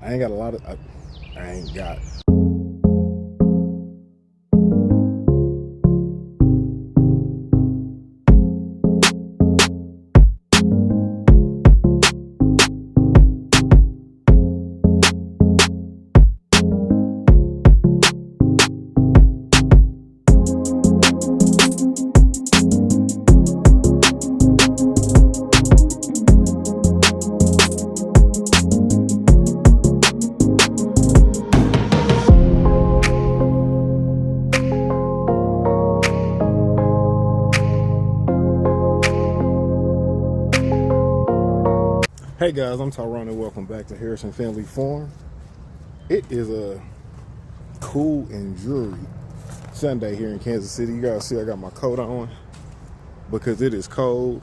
I ain't got a lot of, I ain't got. Hey guys, I'm Tyrone and welcome back to Harrison Family Farm. It is a cool and dreary Sunday here in Kansas City. You guys see I got my coat on because it is cold.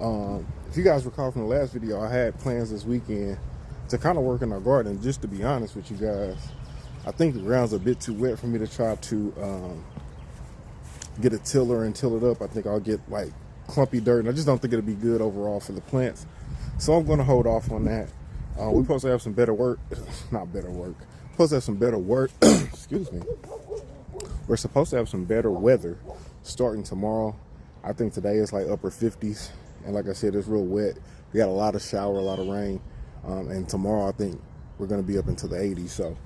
If you guys recall from the last video, I had plans this weekend to kind of work in our garden. Just to be honest with you guys, I think the ground's a bit too wet for me to try to get a tiller and till it up. I think I'll get like clumpy dirt, and I just don't think it'll be good overall for the plants. So I'm going to hold off on that. We're supposed to have some better work. Not better work. Supposed to have some better work. Excuse me. We're supposed to have some better weather starting tomorrow. I think today is like upper 50s. And like I said, it's real wet. We got a lot of shower, a lot of rain. And tomorrow I think we're going to be up into the 80s. So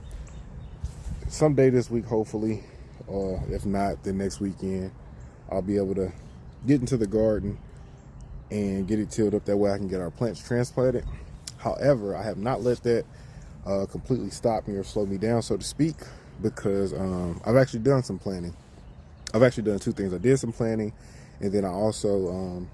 someday this week, hopefully, if not, then next weekend, I'll be able to get into the garden and get it tilled up. That way I can get our plants transplanted. However, I have not let that completely stop me or slow me down, so to speak, because I've actually done some planting. I've actually done two things. I did some planting, and then I also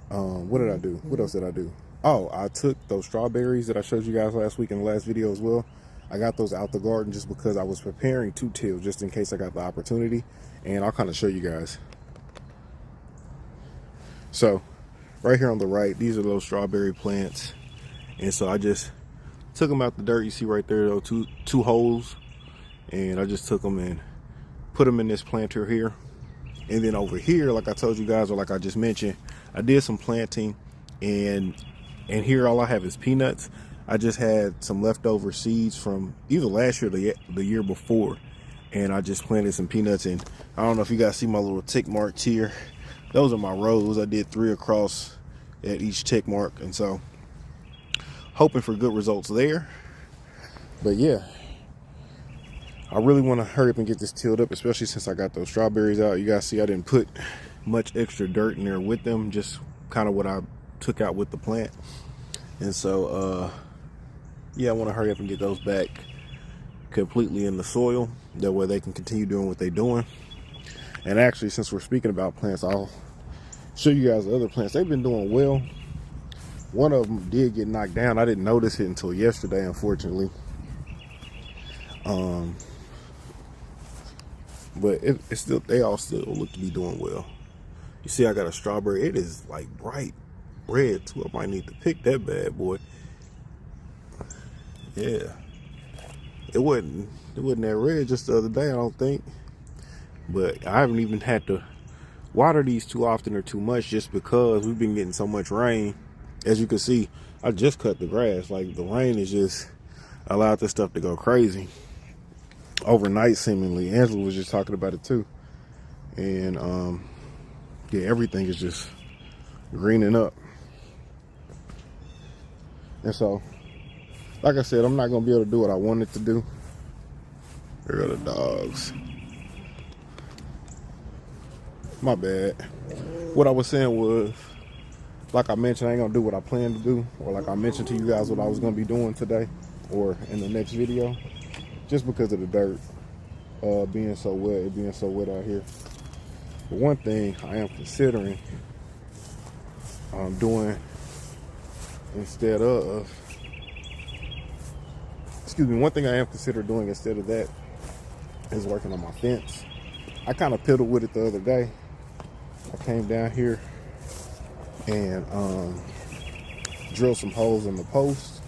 what did I do? What else did I do? Oh, I took those strawberries that I showed you guys last week in the last video as well. I got those out the garden just because I was preparing to till, just in case I got the opportunity, and I'll kind of show you guys. So right here on the right, these are those strawberry plants. And so I just took them out the dirt. You see right there, though, two holes. And I just took them and put them in this planter here. And then over here, like I told you guys, or like I just mentioned, I did some planting. And here all I have is peanuts. I just had some leftover seeds from either last year or the year before. And I just planted some peanuts in. I don't know if you guys see my little tick marks here. Those are my rows. I did 3 across at each tick mark, and so hoping for good results there. But yeah, I really want to hurry up and get this tilled up, especially since I got those strawberries out. You guys see I didn't put much extra dirt in there with them, just kind of what I took out with the plant. And so yeah, I want to hurry up and get those back completely in the soil. That way they can continue doing what they're doing. And actually, since we're speaking about plants, I'll show you guys the other plants. They've been doing well. One of them did get knocked down. I didn't notice it until yesterday, unfortunately. But it's still, they all still look to be doing well. You see, I got a strawberry. It is like bright red too. I might need to pick that bad boy. Yeah, it wasn't that red just the other day, I don't think. But I haven't even had to water these too often or too much, just because we've been getting so much rain. As you can see, I just cut the grass. Like, the rain has just allowed this stuff to go crazy overnight, seemingly. Angela was just talking about it too. And yeah, everything is just greening up. And so, like I said, I'm not gonna be able to do what I wanted to do. There are the dogs. My bad. What I was saying was, like I mentioned, I ain't gonna do what I planned to do, or like I mentioned to you guys what I was gonna be doing today or in the next video, just because of the dirt being so wet, it being so wet out here. But one thing I am considering doing instead of, one thing I am considering doing instead of that is working on my fence. I kind of piddled with it the other day. I came down here and drilled some holes in the post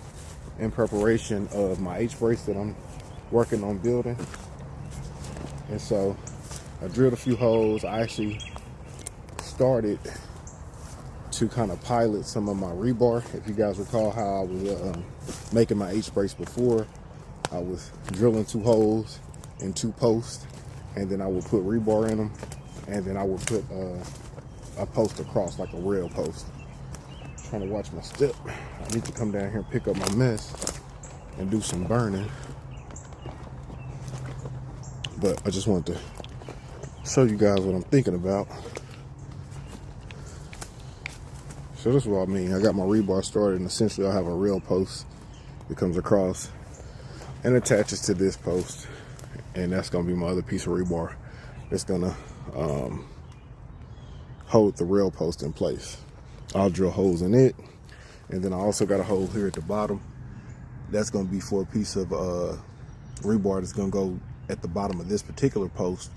in preparation of my H-brace that I'm working on building. And so I drilled a few holes. I actually started to kind of pilot some of my rebar. If you guys recall how I was making my H-brace before, I was drilling 2 holes and 2 posts, and then I would put rebar in them, and then I would put a post across, like a rail post. Trying to watch my step. I need to come down here and pick up my mess and do some burning. But I just wanted to show you guys what I'm thinking about. So this is what I mean. I got my rebar started, and essentially I have a rail post that comes across and attaches to this post, and that's gonna be my other piece of rebar that's gonna hold the rail post in place. I'll drill holes in it, and then I also got a hole here at the bottom. That's gonna be for a piece of rebar that's gonna go at the bottom of this particular post,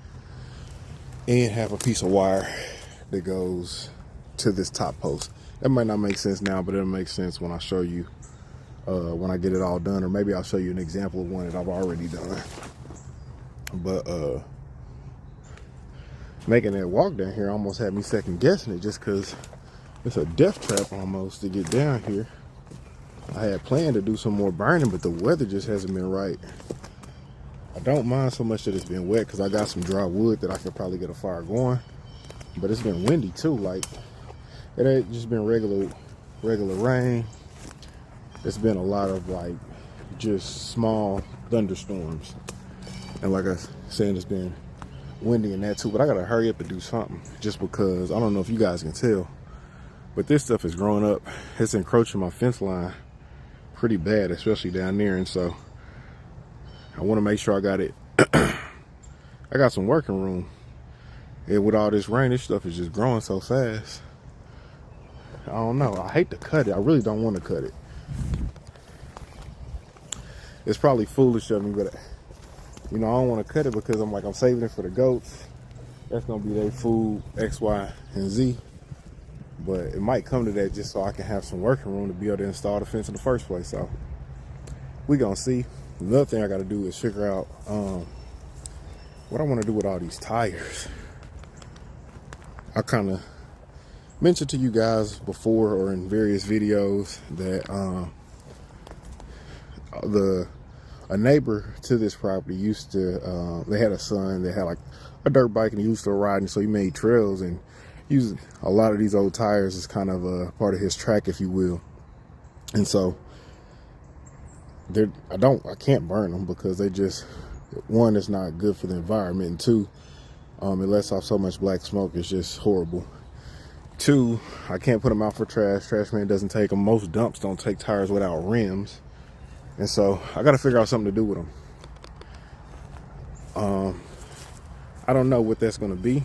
and have a piece of wire that goes to this top post. That might not make sense now, but it'll make sense when I show you, when I get it all done, or maybe I'll show you an example of one that I've already done. But making that walk down here almost had me second guessing it, just because it's a death trap almost to get down here. I had planned to do some more burning, but the weather just hasn't been right. I don't mind so much that it's been wet, because I got some dry wood that I could probably get a fire going, but it's been windy too. Like, it ain't just been regular rain. It's been a lot of like just small thunderstorms, and like I was saying, it's been windy and that too. But I gotta hurry up and do something, just because I don't know if you guys can tell, but this stuff is growing up. It's encroaching my fence line pretty bad, especially down there, and so I want to make sure I got it. I got some working room, and with all this rain, this stuff is just growing so fast. I don't know. I hate to cut it. I really don't want to cut it. It's probably foolish of me, but you know, I don't want to cut it because I'm saving it for the goats. That's gonna be their food, X, Y, and Z. But it might come to that just so I can have some working room to be able to install the fence in the first place. So we gonna see. Another thing I got to do is figure out what I want to do with all these tires. I kind of mentioned to you guys before, or in various videos, that a neighbor to this property used to, they had a son that had like a dirt bike, and he used to ride, and so he made trails and used a lot of these old tires as kind of a part of his track, if you will. And so I can't burn them, because they just, one, it's not good for the environment, and two, it lets off so much black smoke, it's just horrible. Two, I can't put them out for trash. Trash man doesn't take them. Most dumps don't take tires without rims. And so I got to figure out something to do with them. I don't know what that's going to be.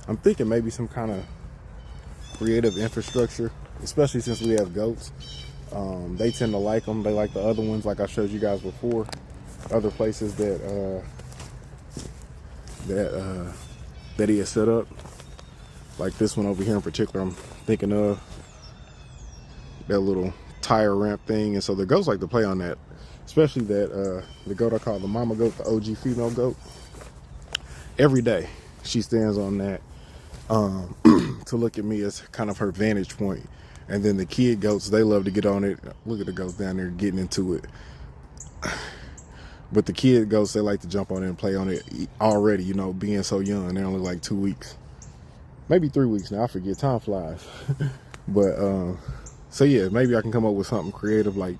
I'm thinking maybe some kind of creative infrastructure, especially since we have goats. They tend to like them. They like the other ones, like I showed you guys before. Other places that he has set up. Like this one over here in particular, I'm thinking of that little tire ramp thing. And so the goats like to play on that, especially that the goat I call the mama goat, the OG female goat. Every day she stands on that to look at me as kind of her vantage point. And then the kid goats, they love to get on it. Look at the goats down there getting into it. But the kid goats, they like to jump on it and play on it already, you know, being so young. They're only like 2 weeks. Maybe 3 weeks now, I forget, time flies. But so yeah, maybe I can come up with something creative like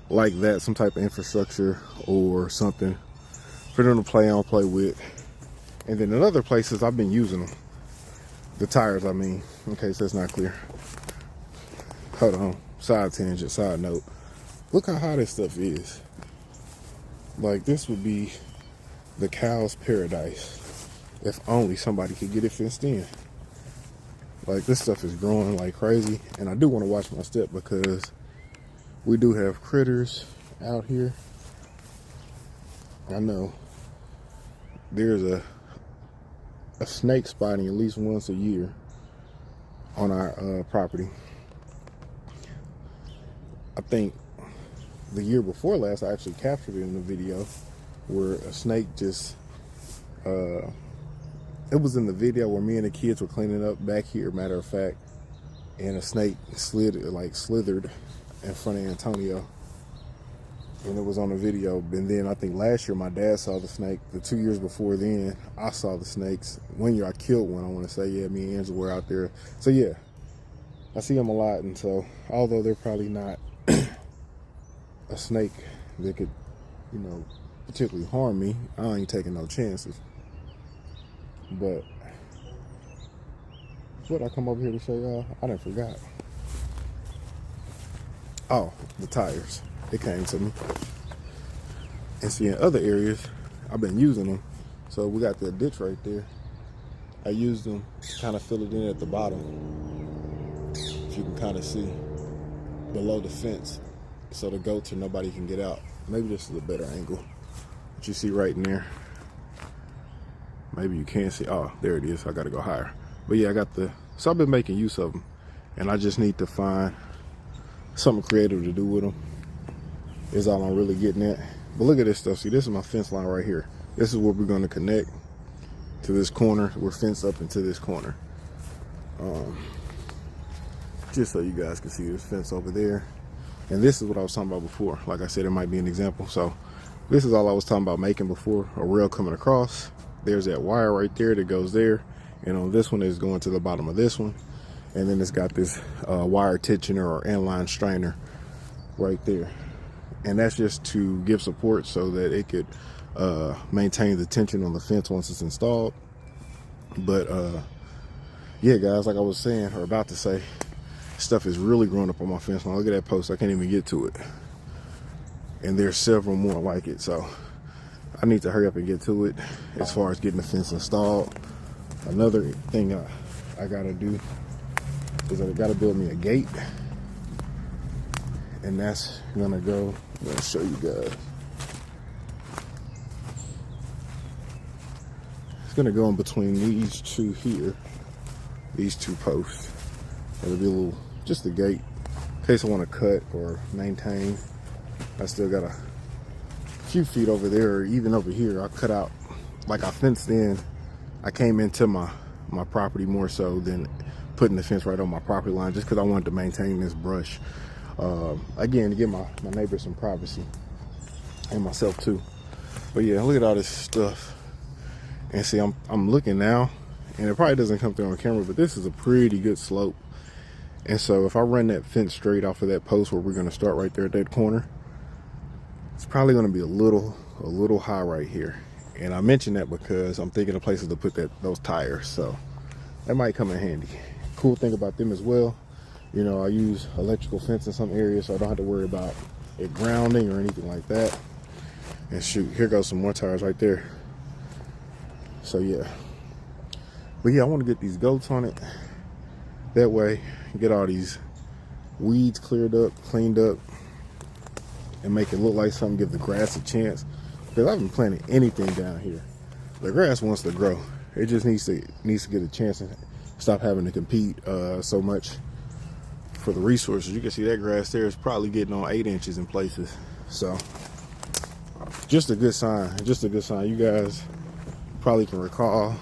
that, some type of infrastructure or something for them to play with. And then in other places, I've been using them, the tires, I mean, in case that's not clear. Hold on, side tangent, side note, look how high this stuff is. Like, this would be the cow's paradise if only somebody could get it fenced in. Like, this stuff is growing like crazy, and I do want to watch my step, because we do have critters out here. I know there's a snake spotting at least once a year on our property. I think the year before last, I actually captured it in a video where a snake just it was in the video where me and the kids were cleaning up back here, matter of fact, and a snake slithered in front of Antonio, and it was on the video. And then I think last year my dad saw the snake. The 2 years before then, I saw the snakes. 1 year I killed one, I want to say. Yeah, me and Angela were out there. So yeah, I see them a lot. And so although they're probably not a snake that could, you know, particularly harm me, I ain't taking no chances. But what I come over here to show y'all, I done forgot. Oh, the tires. It came to me. And see, in other areas, I've been using them. So we got the ditch right there. I used them to kind of fill it in at the bottom. If you can kind of see below the fence, so the goats or nobody can get out. Maybe this is a better angle. What you see right in there. Maybe you can't see. Oh, there it is. I got to go higher. But yeah, I got the, so I've been making use of them. And I just need to find something creative to do with them. Is all I'm really getting at. But look at this stuff. See, this is my fence line right here. This is where we're going to connect to this corner. We're fenced up into this corner. Just so you guys can see this fence over there. And this is what I was talking about before. Like I said, it might be an example. So this is all I was talking about making before. A rail coming across. There's that wire right there that goes there. And on this one is going to the bottom of this one. And then it's got this wire tensioner or inline strainer right there. And that's just to give support so that it could maintain the tension on the fence once it's installed. But yeah, guys, like I was saying, or about to say, stuff is really growing up on my fence line. Look at that post. I can't even get to it. And there's several more like it. So I need to hurry up and get to it as far as getting the fence installed. Another thing I gotta do is I gotta build me a gate. And that's gonna go, I'm gonna show you guys. It's gonna go in between these two here, these two posts. It'll be a little, just a gate in case I want to cut or maintain. I still got a few feet over there, or even over here. I cut out, like I fenced in. I came into my property more so than putting the fence right on my property line, just because I wanted to maintain this brush. Again, to give my neighbors some privacy, and myself too. But yeah, look at all this stuff. And see, I'm looking now, and it probably doesn't come through on camera, but this is a pretty good slope. And so if I run that fence straight off of that post where we're going to start right there at that corner, it's probably going to be a little high right here. And I mention that because I'm thinking of places to put those tires. So that might come in handy. Cool thing about them as well, you know, I use electrical fence in some areas, so I don't have to worry about it grounding or anything like that. And shoot, here goes some more tires right there. So yeah. But yeah, I want to get these goats on it. That way, get all these weeds cleared up, cleaned up, and make it look like something, give the grass a chance. Because I haven't planted anything down here. The grass wants to grow. It just needs to get a chance and stop having to compete so much for the resources. You can see that grass there is probably getting on 8 inches in places. So just a good sign. Just a good sign. You guys probably can recall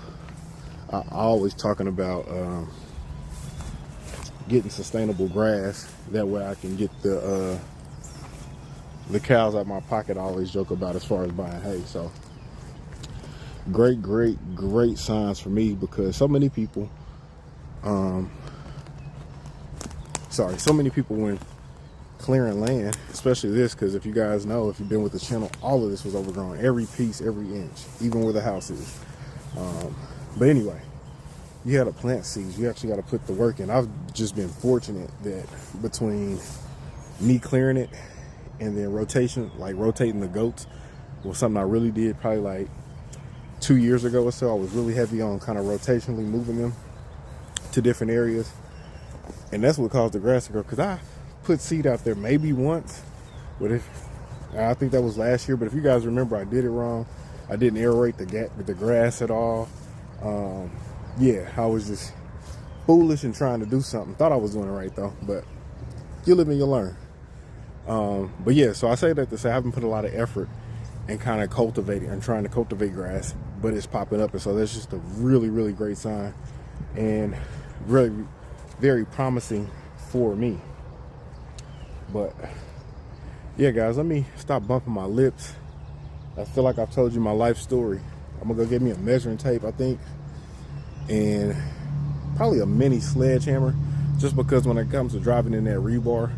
I always talking about getting sustainable grass. That way I can get the cows out of my pocket. I always joke about as far as buying hay. So great signs for me, because so many people when clearing land, especially this, because if you guys know, if you've been with the channel, all of this was overgrown, every piece, every inch, even where the house is. But anyway, you got to plant seeds. You actually got to put the work in. I've just been fortunate that between me clearing it and then rotating the goats was something I really did probably like 2 years ago or so. I was really heavy on kind of rotationally moving them to different areas. And that's what caused the grass to grow, because I put seed out there maybe once, but I think that was last year. But if you guys remember, I did it wrong. I didn't aerate the grass at all. Yeah, I was just foolish and trying to do something. Thought I was doing it right though, but you live and you learn. But yeah, so I say that to say I haven't put a lot of effort in kind of cultivating and trying to cultivate grass, but it's popping up. And so that's just a really great sign, and really very promising for me. But yeah, guys, let me stop bumping my lips. I feel like I've told you my life story. I'm gonna go get me a measuring tape, I think, and probably a mini sledgehammer, just because when it comes to driving in that rebar,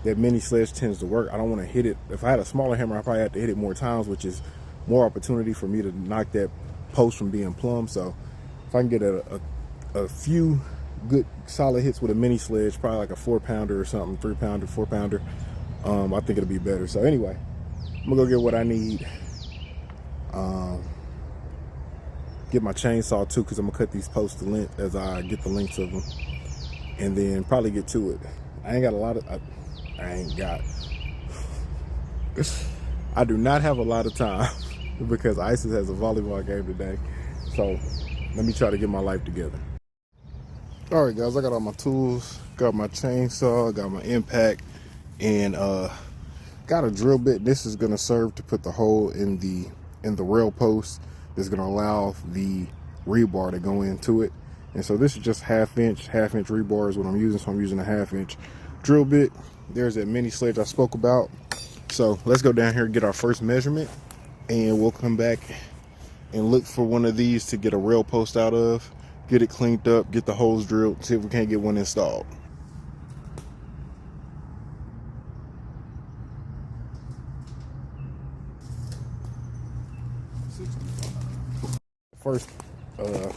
that mini sledge tends to work. I don't want to hit it. If I had a smaller hammer, I probably have to hit it more times, which is more opportunity for me to knock that post from being plumb. So if I can get a few good solid hits with a mini sledge, probably like a 4-pounder or something, 3-pounder, 4-pounder, I think it'll be better. So anyway, I'm gonna go get what I need. Get my chainsaw too, because I'm gonna cut these posts to length as I get the lengths of them, and then probably get to it. I ain't got a lot of, I do not have a lot of time because ISIS has a volleyball game today. So let me try to get my life together. All right, guys, I got all my tools, got my chainsaw, got my impact, and got a drill bit. This is gonna serve to put the hole in the rail post. That's gonna allow the rebar to go into it. And so this is just half inch rebar is what I'm using. So I'm using a 1/2 inch drill bit. There's that mini sledge I spoke about. So let's go down here and get our first measurement, and we'll come back and look for one of these to get a rail post out of, get it cleaned up, get the holes drilled, see if we can't get one installed. First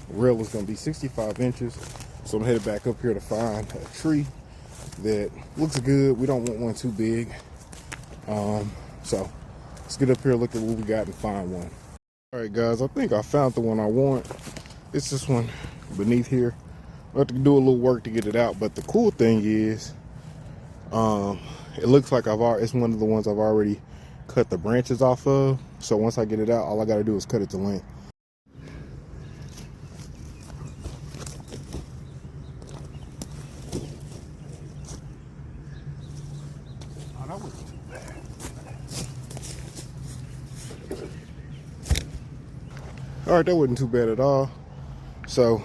rail is going to be 65 inches. So I'm headed back up here to find a tree that looks good. We don't want one too big. So let's get up here, look at what we got, and find one. All right, guys, I think I found the one I want. It's this one beneath here. I have to do a little work to get it out, but the cool thing is, it looks like it's one of the ones I've already cut the branches off of. So once I get it out, all I got to do is cut it to length. That wasn't too bad. All right, that wasn't too bad at all. So I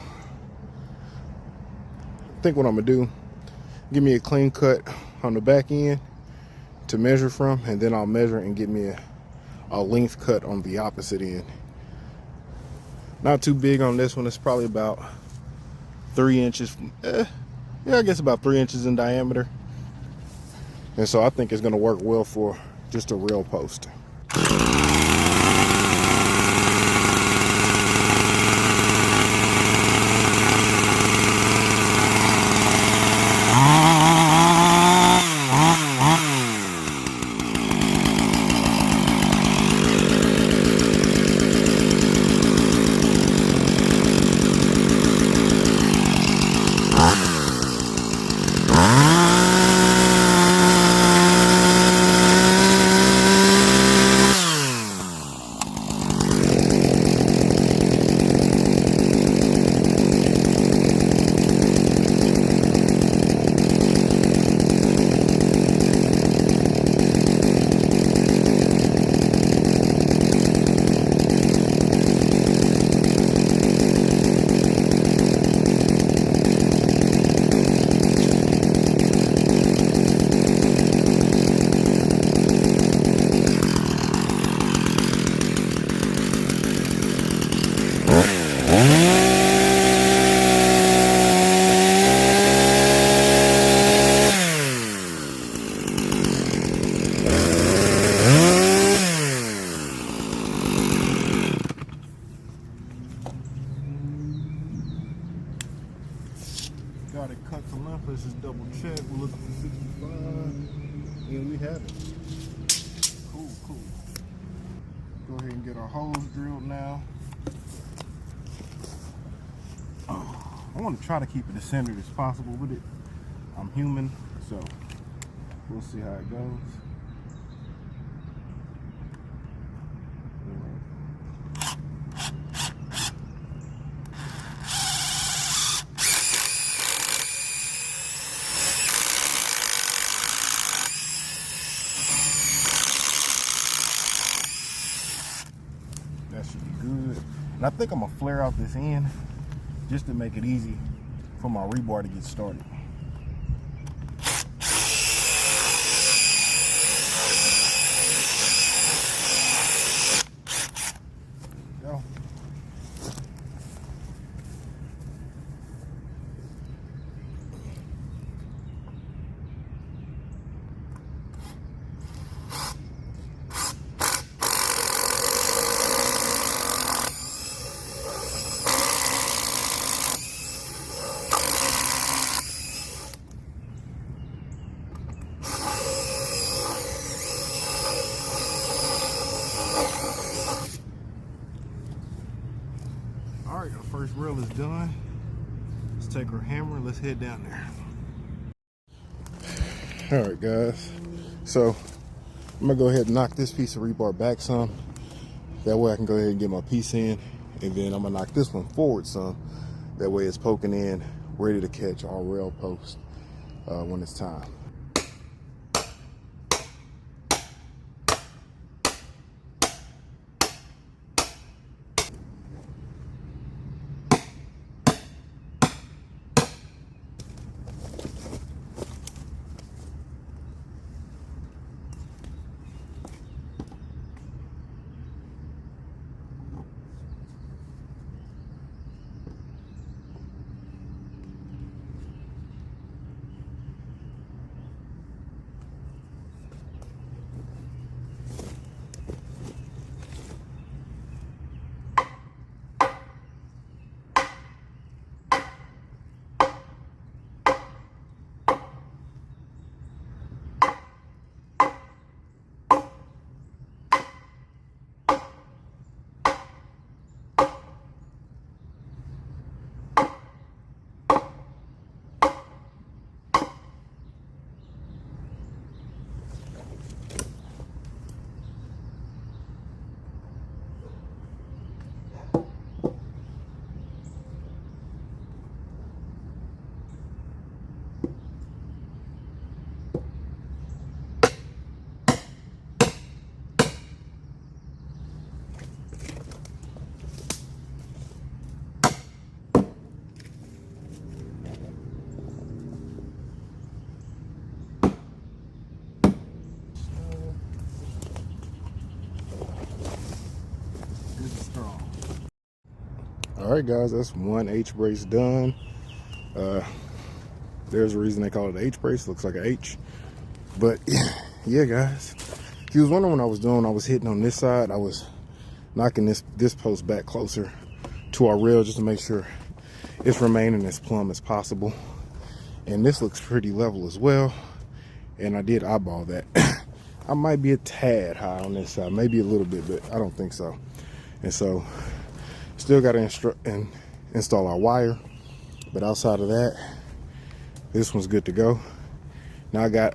think what I'm gonna do, give me a clean cut on the back end to measure from, and then I'll measure and get me a length cut on the opposite end. Not too big on this one. It's probably about 3 inches. Yeah, I guess about 3 inches in diameter. And so I think it's gonna work well for just a rail post. Got it cut to length. Let's just double check. We're looking for 65. And we have it. Cool. Go ahead and get our holes drilled now. I want to try to keep it as centered as possible with it. I'm human, so we'll see how it goes. That should be good. And I think I'm gonna flare out this end just to make it easy for my rebar to get started. rail is done. Let's take our hammer and let's head down there. All right, guys. So I'm gonna go ahead and knock this piece of rebar back some. That way I can go ahead and get my piece in, and then I'm gonna knock this one forward some. That way it's poking in, ready to catch our rail post when it's time. All right, guys, that's one H brace done. There's a reason they call it an H brace. Looks like an H. But yeah, guys, if you was wondering what I was doing, I was hitting on this side. I was knocking this post back closer to our rail just to make sure it's remaining as plumb as possible. And this looks pretty level as well. And I did eyeball that. I might be a tad high on this side, maybe a little bit, but I don't think so. And so still got to install our wire, but outside of that, this one's good to go. Now I got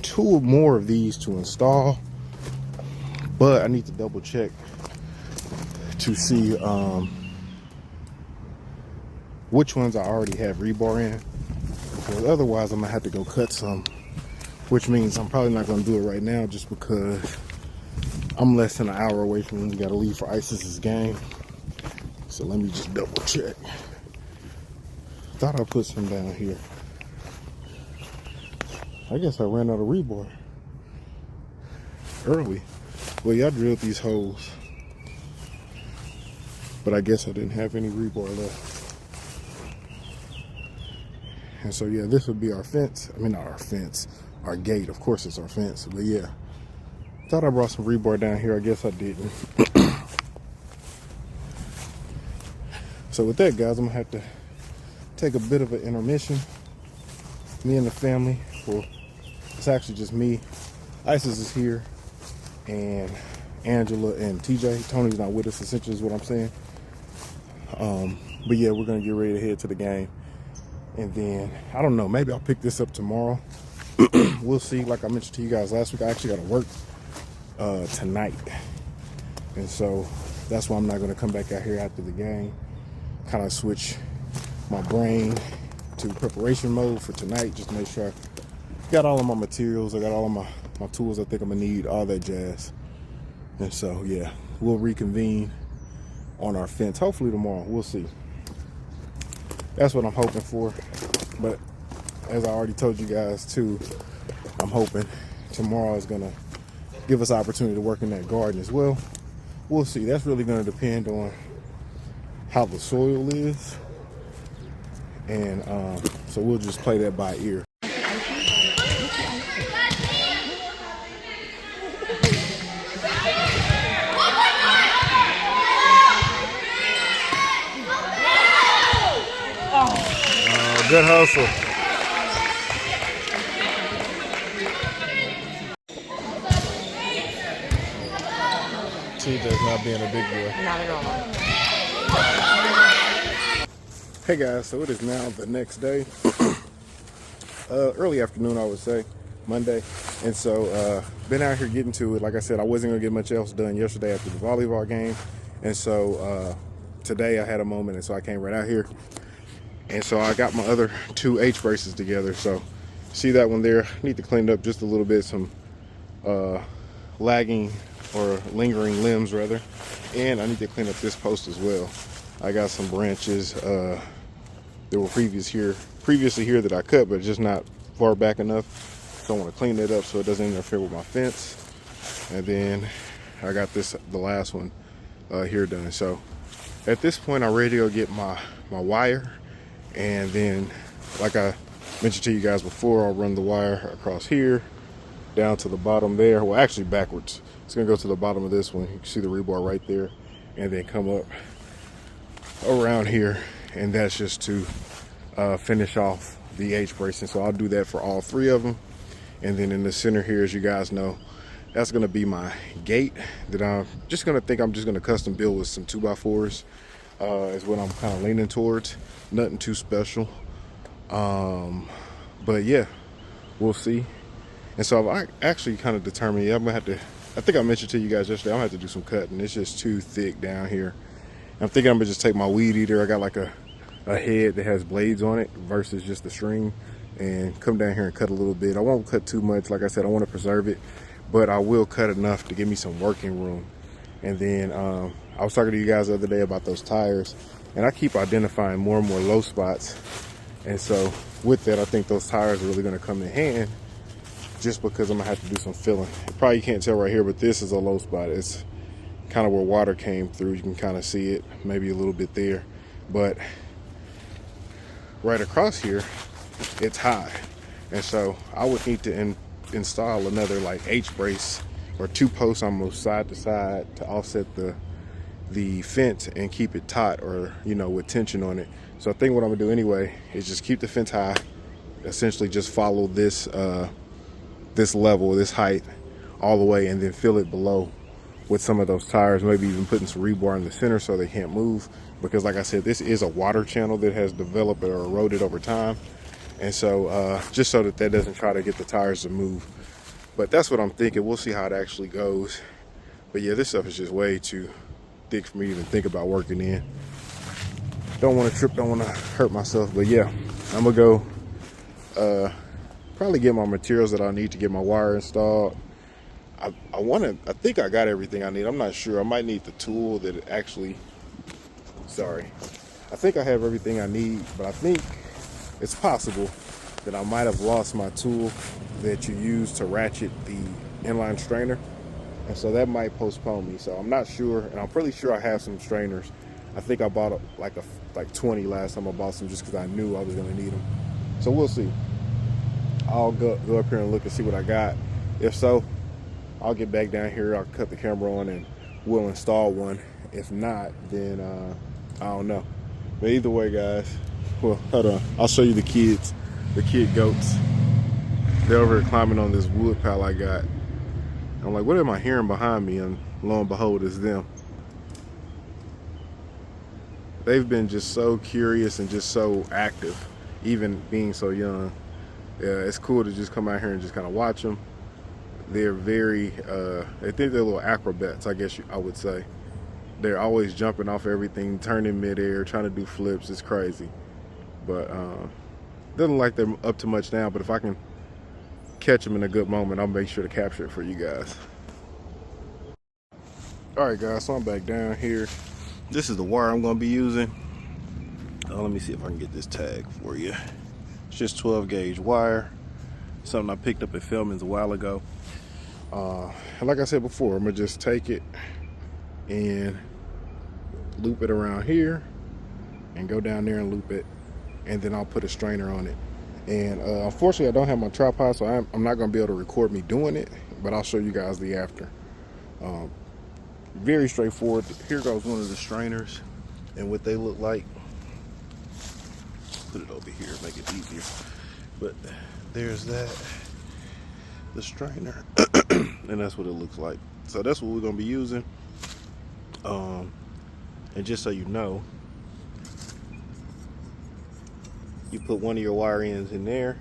2 more of these to install, but I need to double check to see which ones I already have rebar in, because otherwise I'm gonna have to go cut some, which means I'm probably not gonna do it right now just because I'm less than an hour away from when we gotta leave for ISIS's game. So let me just double check. Thought I put some down here. I guess I ran out of rebar early. Well, y'all drilled these holes, but I guess I didn't have any rebar left. And so yeah, this would be our fence. I mean, not our fence, our gate. Of course it's our fence, but yeah. Thought I brought some rebar down here. I guess I didn't. So with that, guys, I'm gonna have to take a bit of an intermission. Me and the family, well, it's actually just me. Isis is here, and Angela and TJ. Tony's not with us, essentially is what I'm saying. But yeah, we're gonna get ready to head to the game. And then, I don't know, maybe I'll pick this up tomorrow. We'll see. Like I mentioned to you guys last week, I actually gotta work tonight. And so that's why I'm not gonna come back out here after the game. Kind of switch my brain to preparation mode for tonight, just to make sure I got all of my materials, I got all of my tools I think I'm gonna need, all that jazz. And so yeah, we'll reconvene on our fence hopefully tomorrow. We'll see. That's what I'm hoping for. But as I already told you guys too, I'm hoping tomorrow is gonna give us opportunity to work in that garden as well. We'll see. That's really gonna depend on how the soil is, and so we'll just play that by ear. Good hustle. TJ's not being a big boy. Not at all. Hey guys, so it is now the next day, early afternoon I would say, Monday, and so been out here getting to it. Like I said, I wasn't gonna get much else done yesterday after the volleyball game, and so today I had a moment, and so I came right out here, and so I got my other two H braces together. So see that one there? Need to clean it up just a little bit, some lagging or lingering limbs rather, and I need to clean up this post as well. I got some branches that were previously here that I cut, but just not far back enough. So I want to clean it up so it doesn't interfere with my fence. And then I got the last one here done. So at this point, I'm ready to go get my wire. And then, like I mentioned to you guys before, I'll run the wire across here, down to the bottom there. Well, actually backwards. It's gonna go to the bottom of this one. You can see the rebar right there. And then come up around here, and that's just to finish off the H bracing. So I'll do that for all three of them. And then in the center here, as you guys know, that's gonna be my gate that I'm just gonna custom build with some 2x4s is what I'm kind of leaning towards. Nothing too special, but yeah, we'll see. And so I actually kind of determined, I'm gonna have to, I think I mentioned to you guys yesterday, I'm gonna have to do some cutting. It's just too thick down here. I'm thinking I'm gonna just take my weed eater. I got like a head that has blades on it versus just the string, and come down here and cut a little bit. I won't cut too much. Like I said, I want to preserve it, but I will cut enough to give me some working room. And then I was talking to you guys the other day about those tires, and I keep identifying more and more low spots. And so with that, I think those tires are really gonna come in hand, just because I'm gonna have to do some filling. You probably can't tell right here, but this is a low spot. It's kind of where water came through. You can kind of see it, maybe a little bit there, but right across here, it's high. And so I would need to install another like H brace or two posts almost side to side to offset the fence and keep it taut, or with tension on it. So I think what I'm gonna do anyway is just keep the fence high, essentially just follow this this level, this height all the way, and then fill it below with some of those tires, maybe even putting some rebar in the center so they can't move, because like I said, this is a water channel that has developed or eroded over time. And so just so that doesn't try to get the tires to move. But that's what I'm thinking. We'll see how it actually goes. But yeah, this stuff is just way too thick for me to even think about working in. Don't want to trip, don't want to hurt myself. But yeah, I'm gonna go probably get my materials that I need to get my wire installed. I think I got everything I need. I'm not sure. I might need the tool that actually, I think I have everything I need, but I think it's possible that I might have lost my tool that you use to ratchet the inline strainer. And so that might postpone me. So I'm not sure, and I'm pretty sure I have some strainers. I think I bought like 20 last time I bought some, just because I knew I was gonna need them. So we'll see. I'll go up here and look and see what I got. If so, I'll get back down here, I'll cut the camera on, and we'll install one. If not, then I don't know. But either way, guys, well, hold on, I'll show you the kids, the kid goats. They're over here climbing on this wood pile I got. I'm like, what am I hearing behind me? And lo and behold, it's them. They've been just so curious and just so active, even being so young. Yeah, it's cool to just come out here and just kind of watch them. They're very, I think they're little acrobats, I guess I would say. They're always jumping off everything, turning midair, trying to do flips. It's crazy. But doesn't like they're up to much now, but if I can catch them in a good moment, I'll make sure to capture it for you guys. All right, guys, so I'm back down here. This is the wire I'm gonna be using. Let me see if I can get this tag for you. It's just 12 gauge wire. Something I picked up at Feldman's a while ago. And like I said before, I'm gonna just take it and loop it around here and go down there and loop it, and then I'll put a strainer on it. And unfortunately I don't have my tripod, so I'm not gonna be able to record me doing it, but I'll show you guys the after. Very straightforward. Here goes one of the strainers and what they look like. Put it over here, make it easier. But there's that, the strainer, and that's what it looks like. So that's what we're gonna be using. And just so you know, you put one of your wire ends in there,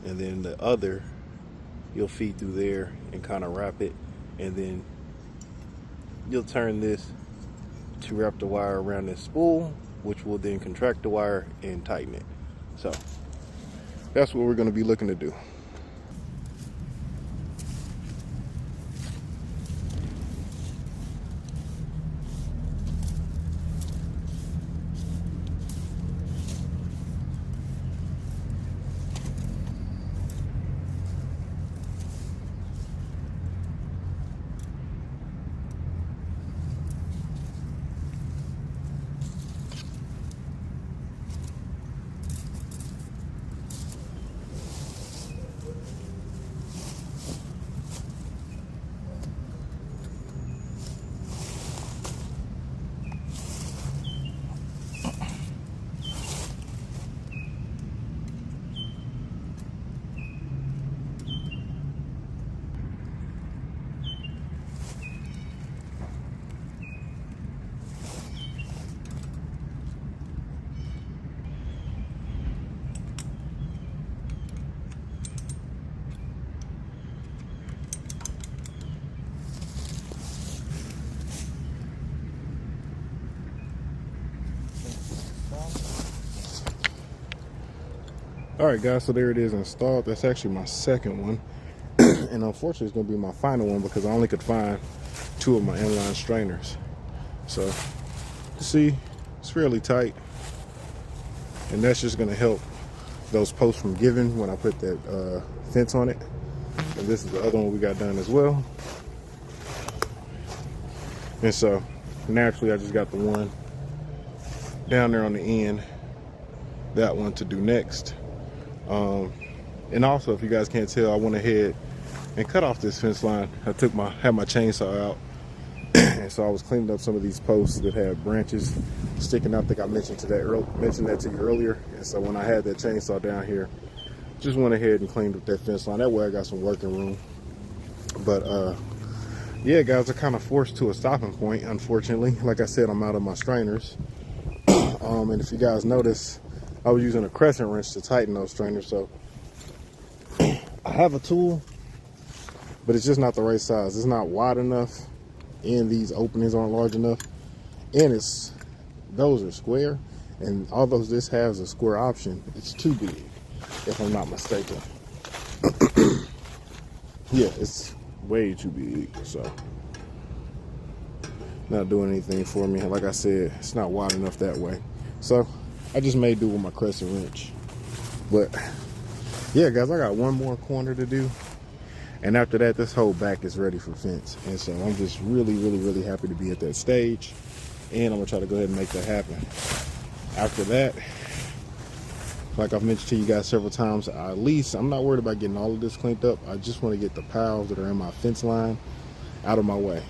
and then the other you'll feed through there and kind of wrap it, and then you'll turn this to wrap the wire around this spool, which will then contract the wire and tighten it. So that's what we're going to be looking to do. All right, guys, so there it is installed. That's actually my second one. And unfortunately, it's going to be my final one because I only could find 2 of my inline strainers. So, you see, it's fairly tight. And that's just going to help those posts from giving when I put that fence on it. And this is the other one we got done as well. And so, naturally, I just got the one down there on the end, that one to do next. And also, if you guys can't tell, I went ahead and cut off this fence line. I had my chainsaw out, and so I was cleaning up some of these posts that had branches sticking out. I think I mentioned that to you earlier. And so when I had that chainsaw down here, just went ahead and cleaned up that fence line. That way I got some working room. But yeah, guys, I'm kind of forced to a stopping point, unfortunately. Like I said, I'm out of my strainers. And if you guys notice, I was using a crescent wrench to tighten those strainers. So I have a tool, but it's just not the right size. It's not wide enough, and these openings aren't large enough. And those are square, and although this has a square option, it's too big, if I'm not mistaken. Yeah, it's way too big, so not doing anything for me. Like I said, it's not wide enough that way. So I just made do with my crescent wrench. But yeah, guys, I got one more corner to do, and after that, this whole back is ready for fence. And so I'm just really happy to be at that stage, and I'm gonna try to go ahead and make that happen. After that, like I've mentioned to you guys several times, at least I'm not worried about getting all of this cleaned up. I just want to get the piles that are in my fence line out of my way.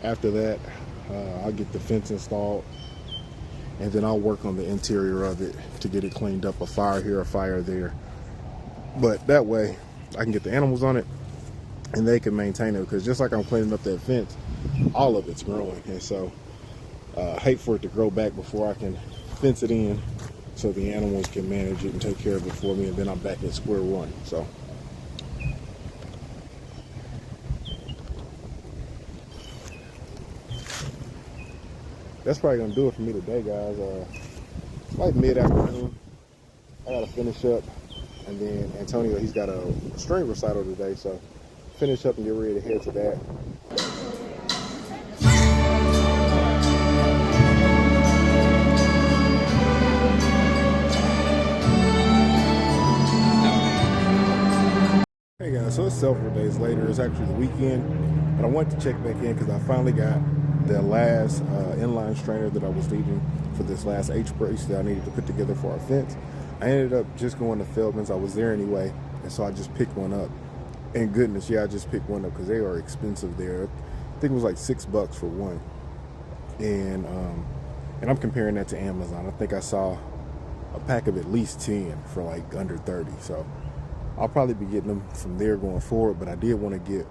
After that, I'll get the fence installed, and then I'll work on the interior of it to get it cleaned up, a fire here, a fire there. But that way I can get the animals on it and they can maintain it, because just like I'm cleaning up that fence, all of it's growing. And so I hate for it to grow back before I can fence it in, so the animals can manage it and take care of it for me, and then I'm back at square one. So that's probably gonna do it for me today, guys. It's like mid-afternoon. I gotta finish up, and then Antonio, he's got a string recital today, so finish up and get ready to head to that. Hey guys, so it's several days later. It's actually the weekend, but I wanted to check back in because I finally got the last inline strainer that I was needing for this last H-brace that I needed to put together for our fence. I ended up just going to Feldman's. I was there anyway, and so I just picked one up. And goodness, yeah, I just picked one up because they are expensive there. I think it was like $6 for one. And I'm comparing that to Amazon. I think I saw a pack of at least 10 for like under 30. So I'll probably be getting them from there going forward, but I did want to get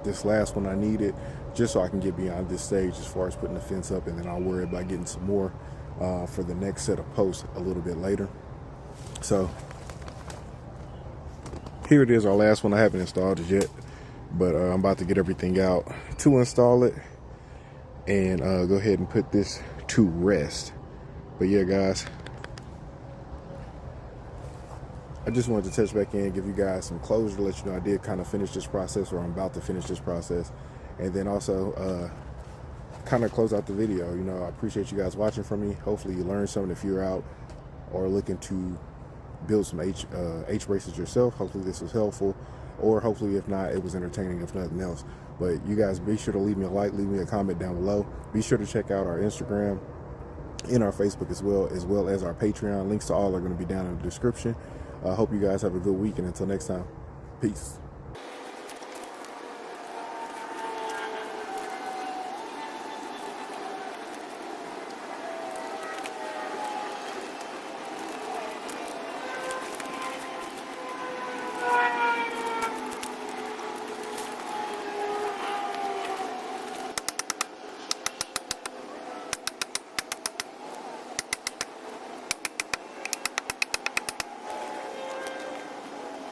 this last one I needed just so I can get beyond this stage as far as putting the fence up, and then I'll worry about getting some more for the next set of posts a little bit later. So here it is, our last one. I haven't installed it yet, but I'm about to get everything out to install it and go ahead and put this to rest. But yeah, guys, I just wanted to touch back in and give you guys some closure to let you know I did kind of finish this process, or I'm about to finish this process, and then also kind of close out the video. You know, I appreciate you guys watching from me. Hopefully you learned something if you're out or looking to build some H braces yourself. Hopefully this was helpful, or hopefully if not, it was entertaining if nothing else. But you guys be sure to leave me a like, leave me a comment down below. Be sure to check out our Instagram and our Facebook as well as our Patreon. Links to all are going to be down in the description. I hope you guys have a good week, and until next time, peace.